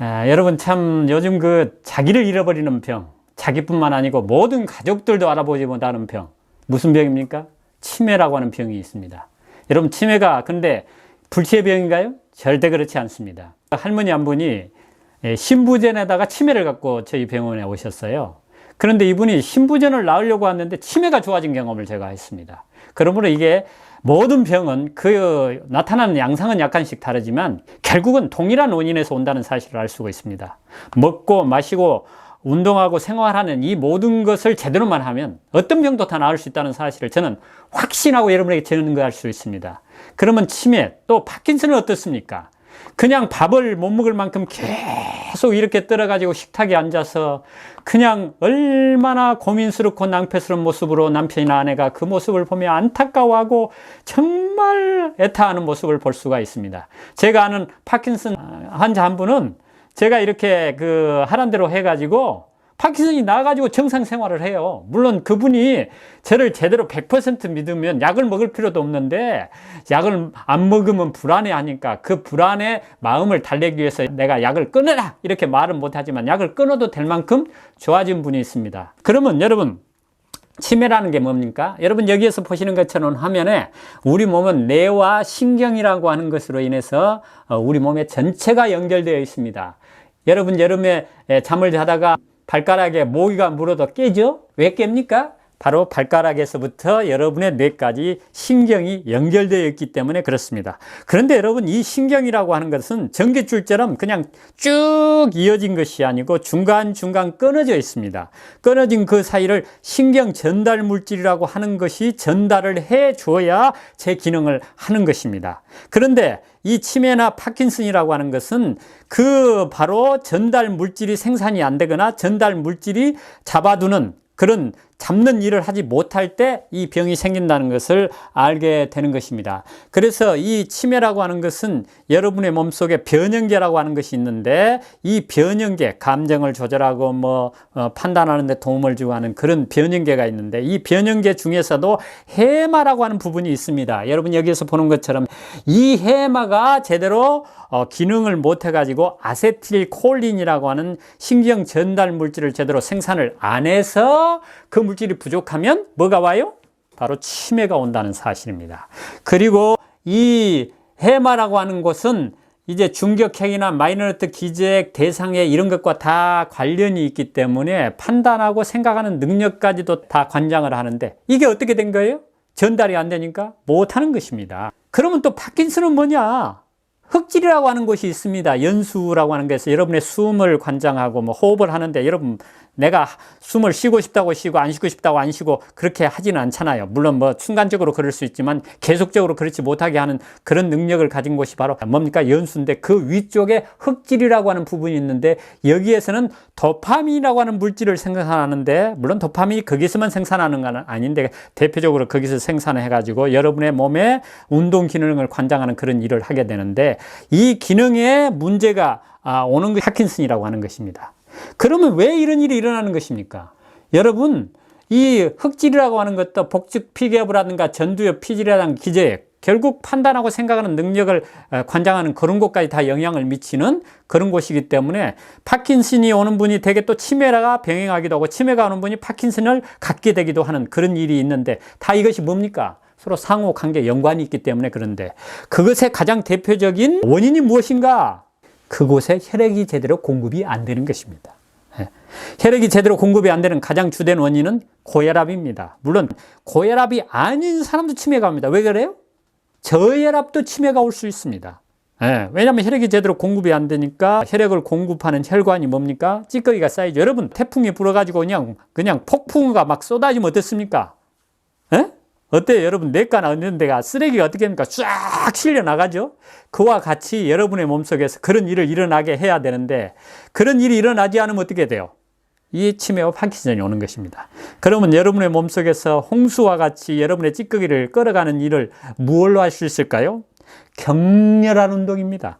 여러분 참 요즘 자기를 잃어버리는 병, 자기뿐만 아니고 모든 가족들도 알아보지 못하는 병, 무슨 병입니까? 치매라고 하는 병이 있습니다. 여러분 치매가 근데 불치의 병인가요? 절대 그렇지 않습니다. 할머니 한 분이 신부전에다가 치매를 갖고 저희 병원에 오셨어요. 그런데 이분이 신부전을 낳으려고 왔는데 치매가 좋아진 경험을 제가 했습니다. 그러므로 이게 모든 병은 나타나는 양상은 약간씩 다르지만 결국은 동일한 원인에서 온다는 사실을 알 수가 있습니다. 먹고 마시고 운동하고 생활하는 이 모든 것을 제대로만 하면 어떤 병도 다 나을 수 있다는 사실을 저는 확신하고 여러분에게 증거할 수 있습니다. 그러면 치매 또 파킨슨은 어떻습니까? 그냥 밥을 못 먹을 만큼 계속 이렇게 떨어가지고 식탁에 앉아서 그냥 얼마나 고민스럽고 낭패스러운 모습으로 남편이나 아내가 그 모습을 보며 안타까워하고 정말 애타하는 모습을 볼 수가 있습니다. 제가 아는 파킨슨 환자 한 분은 제가 이렇게 하란 대로 해가지고 파킨슨이 나가지고 정상 생활을 해요. 물론 그분이 저를 제대로 100% 믿으면 약을 먹을 필요도 없는데 약을 안 먹으면 불안해하니까 그 불안의 마음을 달래기 위해서 내가 약을 끊어라 이렇게 말은 못하지만 약을 끊어도 될 만큼 좋아진 분이 있습니다. 그러면 여러분 치매라는 게 뭡니까? 여러분 여기에서 보시는 것처럼 화면에 우리 몸은 뇌와 신경이라고 하는 것으로 인해서 우리 몸의 전체가 연결되어 있습니다. 여러분 여름에 잠을 자다가 발가락에 모기가 물어도 깨죠? 왜 깹니까? 바로 발가락에서부터 여러분의 뇌까지 신경이 연결되어 있기 때문에 그렇습니다. 그런데 여러분 이 신경이라고 하는 것은 전깃줄처럼 그냥 쭉 이어진 것이 아니고 중간중간 끊어져 있습니다. 끊어진 그 사이를 신경 전달 물질이라고 하는 것이 전달을 해 줘야 제 기능을 하는 것입니다. 그런데 이 치매나 파킨슨이라고 하는 것은 바로 전달 물질이 생산이 안 되거나 전달 물질이 잡아두는 그런 잡는 일을 하지 못할 때 이 병이 생긴다는 것을 알게 되는 것입니다. 그래서 이 치매라고 하는 것은 여러분의 몸속에 변형계라고 하는 것이 있는데 이 변형계, 감정을 조절하고 판단하는 데 도움을 주고 하는 그런 변형계가 있는데 이 변형계 중에서도 해마라고 하는 부분이 있습니다. 여러분 여기에서 보는 것처럼 이 해마가 제대로 기능을 못 해가지고 아세틸콜린이라고 하는 신경 전달 물질을 제대로 생산을 안 해서 그 물질이 부족하면 뭐가 와요? 바로 치매가 온다는 사실입니다. 그리고 이 해마라고 하는 것은 이제 중격행이나 마이너트 기저핵, 대상해 이런 것과 다 관련이 있기 때문에 판단하고 생각하는 능력까지도 다 관장을 하는데 이게 어떻게 된 거예요? 전달이 안 되니까 못하는 것입니다. 그러면 또 파킨슨은 뭐냐? 흑질이라고 하는 것이 있습니다. 연수라고 하는 것에서 여러분의 숨을 관장하고 호흡을 하는데 여러분 내가 숨을 쉬고 싶다고 쉬고 안 쉬고 싶다고 안 쉬고 그렇게 하지는 않잖아요. 물론 순간적으로 그럴 수 있지만 계속적으로 그렇지 못하게 하는 그런 능력을 가진 것이 바로 뭡니까? 연수인데 그 위쪽에 흑질이라고 하는 부분이 있는데 여기에서는 도파민이라고 하는 물질을 생산하는데 물론 도파민이 거기서만 생산하는 건 아닌데 대표적으로 거기서 생산해 가지고 여러분의 몸의 운동 기능을 관장하는 그런 일을 하게 되는데 이 기능에 문제가 오는 게 파킨슨이라고 하는 것입니다. 그러면 왜 이런 일이 일어나는 것입니까? 여러분 이 흑질이라고 하는 것도 복직 피계부라든가 전두엽 피질이라든가 기저핵 결국 판단하고 생각하는 능력을 관장하는 그런 곳까지 다 영향을 미치는 그런 곳이기 때문에 파킨슨이 오는 분이 되게 또 치매가 병행하기도 하고 치매가 오는 분이 파킨슨을 갖게 되기도 하는 그런 일이 있는데 다 이것이 뭡니까? 서로 상호 관계 연관이 있기 때문에 그런데 그것의 가장 대표적인 원인이 무엇인가? 그곳에 혈액이 제대로 공급이 안 되는 것입니다. 혈액이 제대로 공급이 안 되는 가장 주된 원인은 고혈압입니다. 물론 고혈압이 아닌 사람도 치매가 옵니다. 왜 그래요? 저혈압도 치매가 올 수 있습니다. 왜냐하면 혈액이 제대로 공급이 안 되니까 혈액을 공급하는 혈관이 뭡니까? 찌꺼기가 쌓이죠. 여러분 태풍이 불어가지고 그냥 폭풍우가 막 쏟아지면 어떻습니까? 어때요? 여러분 냇가나 어느 데가 쓰레기가 어떻게 됩니까? 쫙 실려 나가죠? 그와 같이 여러분의 몸속에서 그런 일을 일어나게 해야 되는데 그런 일이 일어나지 않으면 어떻게 돼요? 이 치매와 파킨슨이 오는 것입니다. 그러면 여러분의 몸속에서 홍수와 같이 여러분의 찌꺼기를 끌어가는 일을 무엇로 할 수 있을까요? 격렬한 운동입니다.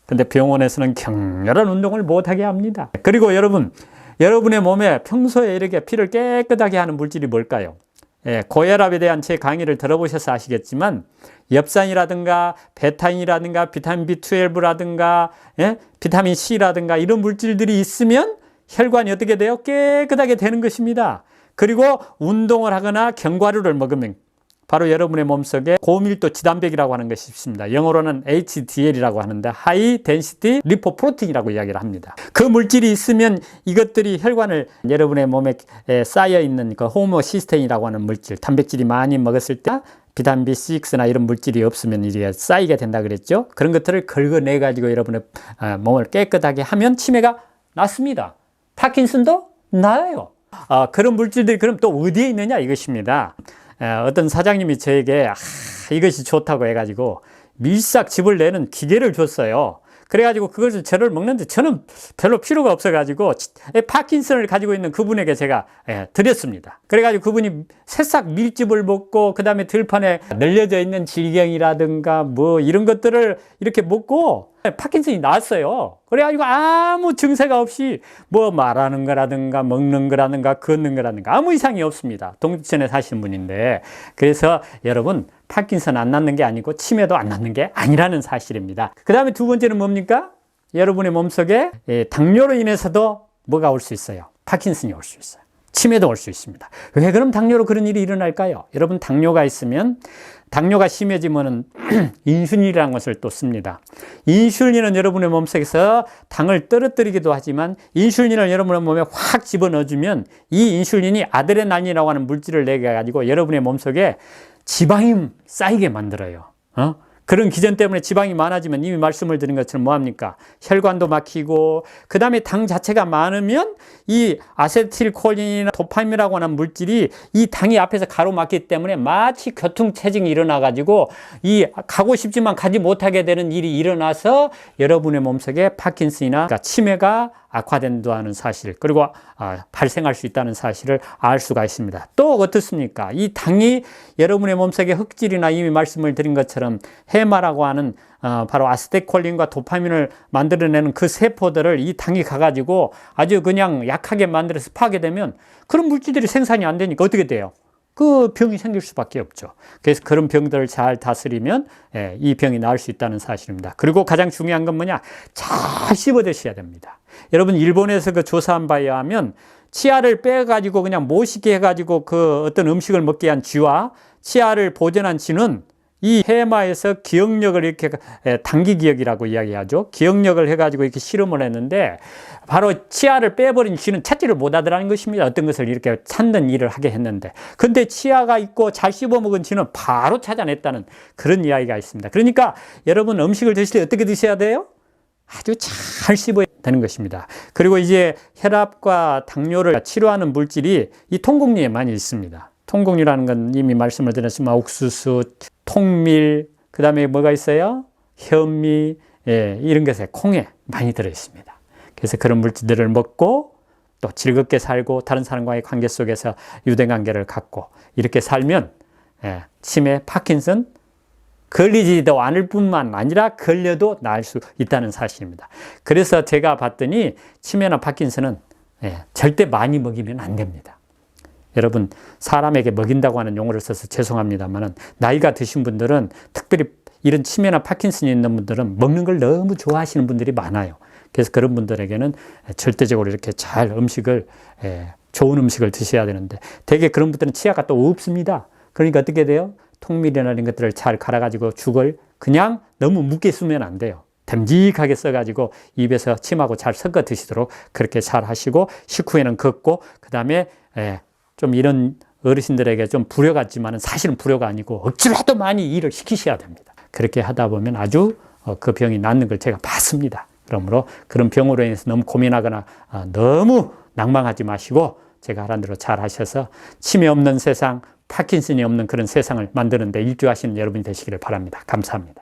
근데 병원에서는 격렬한 운동을 못하게 합니다. 그리고 여러분의 몸에 평소에 이렇게 피를 깨끗하게 하는 물질이 뭘까요? 고혈압에 대한 제 강의를 들어보셔서 아시겠지만 엽산이라든가 베타인이라든가 비타민 B12라든가 비타민 C라든가 이런 물질들이 있으면 혈관이 어떻게 돼요? 깨끗하게 되는 것입니다. 그리고 운동을 하거나 견과류를 먹으면 바로 여러분의 몸속에 고밀도 지단백이라고 하는 것이 있습니다. 영어로는 HDL이라고 하는데 하이 덴시티 리포프로틴이라고 이야기를 합니다. 그 물질이 있으면 이것들이 혈관을 여러분의 몸에 쌓여 있는 그 호모시스테인이라고 하는 물질, 단백질이 많이 먹었을 때 비타민 B6나 이런 물질이 없으면 이게 쌓이게 된다 그랬죠. 그런 것들을 긁어내 가지고 여러분의 몸을 깨끗하게 하면 치매가 낫습니다. 파킨슨도 나아요. 그런 물질들이 그럼 또 어디에 있느냐 이것입니다. 어떤 사장님이 저에게 이것이 좋다고 해가지고 밀싹즙을 내는 기계를 줬어요. 그래가지고 그것을 저를 먹는데 저는 별로 필요가 없어가지고 파킨슨을 가지고 있는 그분에게 제가 드렸습니다. 그래가지고 그분이 새싹 밀즙을 먹고 그 다음에 들판에 널려져 있는 질경이라든가 뭐 이런 것들을 이렇게 먹고 파킨슨이 나았어요. 그래가지고 아무 증세가 없이 뭐 말하는 거라든가 먹는 거라든가 걷는 거라든가 아무 이상이 없습니다. 동두천에 사시는 분인데, 그래서 여러분 파킨슨 안 낫는 게 아니고 치매도 안 낫는 게 아니라는 사실입니다. 그 다음에 두 번째는 뭡니까? 여러분의 몸속에 당뇨로 인해서도 뭐가 올 수 있어요? 파킨슨이 올 수 있어요. 치매도 올 수 있습니다. 왜 그럼 당뇨로 그런 일이 일어날까요? 여러분 당뇨가 있으면, 당뇨가 심해지면 인슐린이라는 것을 또 씁니다. 인슐린은 여러분의 몸속에서 당을 떨어뜨리기도 하지만 인슐린을 여러분의 몸에 확 집어넣어주면 이 인슐린이 아드레날린이라고 하는 물질을 내게 가지고 여러분의 몸속에 지방이 쌓이게 만들어요. 그런 기전 때문에 지방이 많아지면 이미 말씀을 드린 것처럼 뭐합니까? 혈관도 막히고, 그 다음에 당 자체가 많으면 이 아세틸콜린이나 도파민이라고 하는 물질이 이 당이 앞에서 가로막기 때문에 마치 교통체증이 일어나가지고 이 가고 싶지만 가지 못하게 되는 일이 일어나서 여러분의 몸속에 파킨슨이나 치매가 악화된다는 사실, 그리고 발생할 수 있다는 사실을 알 수가 있습니다. 또 어떻습니까? 이 당이 여러분의 몸속에 흑질이나 이미 말씀을 드린 것처럼 해마라고 하는 바로 아세틸콜린과 도파민을 만들어내는 그 세포들을 이 당이 가가지고 아주 그냥 약하게 만들어서 파괴되면 그런 물질들이 생산이 안 되니까 어떻게 돼요? 그 병이 생길 수밖에 없죠. 그래서 그런 병들을 잘 다스리면 이 병이 나을 수 있다는 사실입니다. 그리고 가장 중요한 건 뭐냐? 잘 씹어 드셔야 됩니다. 여러분 일본에서 그 조사한 바에 의하면 치아를 빼가지고 그냥 못 씹게 해가지고 그 어떤 음식을 먹게 한 쥐와 치아를 보존한 쥐는 이 해마에서 기억력을 이렇게 단기 기억이라고 이야기하죠. 기억력을 해가지고 이렇게 실험을 했는데 바로 치아를 빼버린 쥐는 찾지를 못하더라는 것입니다. 어떤 것을 이렇게 찾는 일을 하게 했는데, 근데 치아가 있고 잘 씹어먹은 쥐는 바로 찾아냈다는 그런 이야기가 있습니다. 그러니까 여러분 음식을 드실 때 어떻게 드셔야 돼요? 아주 잘 씹어야 되는 것입니다. 그리고 이제 혈압과 당뇨를 치료하는 물질이 이 통곡류에 많이 있습니다. 통곡류라는 건 이미 말씀을 드렸지만 옥수수, 통밀, 그 다음에 뭐가 있어요? 현미, 이런 것에 콩에 많이 들어있습니다. 그래서 그런 물질들을 먹고 또 즐겁게 살고 다른 사람과의 관계 속에서 유대관계를 갖고 이렇게 살면 치매, 파킨슨 걸리지도 않을 뿐만 아니라 걸려도 나을 수 있다는 사실입니다. 그래서 제가 봤더니 치매나 파킨슨은 절대 많이 먹이면 안 됩니다. 여러분 사람에게 먹인다고 하는 용어를 써서 죄송합니다만 나이가 드신 분들은, 특별히 이런 치매나 파킨슨이 있는 분들은 먹는 걸 너무 좋아하시는 분들이 많아요. 그래서 그런 분들에게는 절대적으로 이렇게 잘 음식을, 좋은 음식을 드셔야 되는데 대개 그런 분들은 치아가 또 없습니다. 그러니까 어떻게 돼요? 통밀이나 이런 것들을 잘 갈아가지고 죽을 그냥 너무 묵게 쓰면 안 돼요. 듬직하게 써가지고 입에서 침하고 잘 섞어 드시도록 그렇게 잘 하시고, 식후에는 걷고, 그 다음에 좀 이런 어르신들에게 좀 불효 같지만 사실은 불효가 아니고 억지로라도 많이 일을 시키셔야 됩니다. 그렇게 하다 보면 아주 그 병이 낫는 걸 제가 봤습니다. 그러므로 그런 병으로 인해서 너무 고민하거나 너무 낭망하지 마시고 제가 하라는 대로 잘 하셔서 치매 없는 세상, 파킨슨이 없는 그런 세상을 만드는 데 일조하시는 여러분이 되시기를 바랍니다. 감사합니다.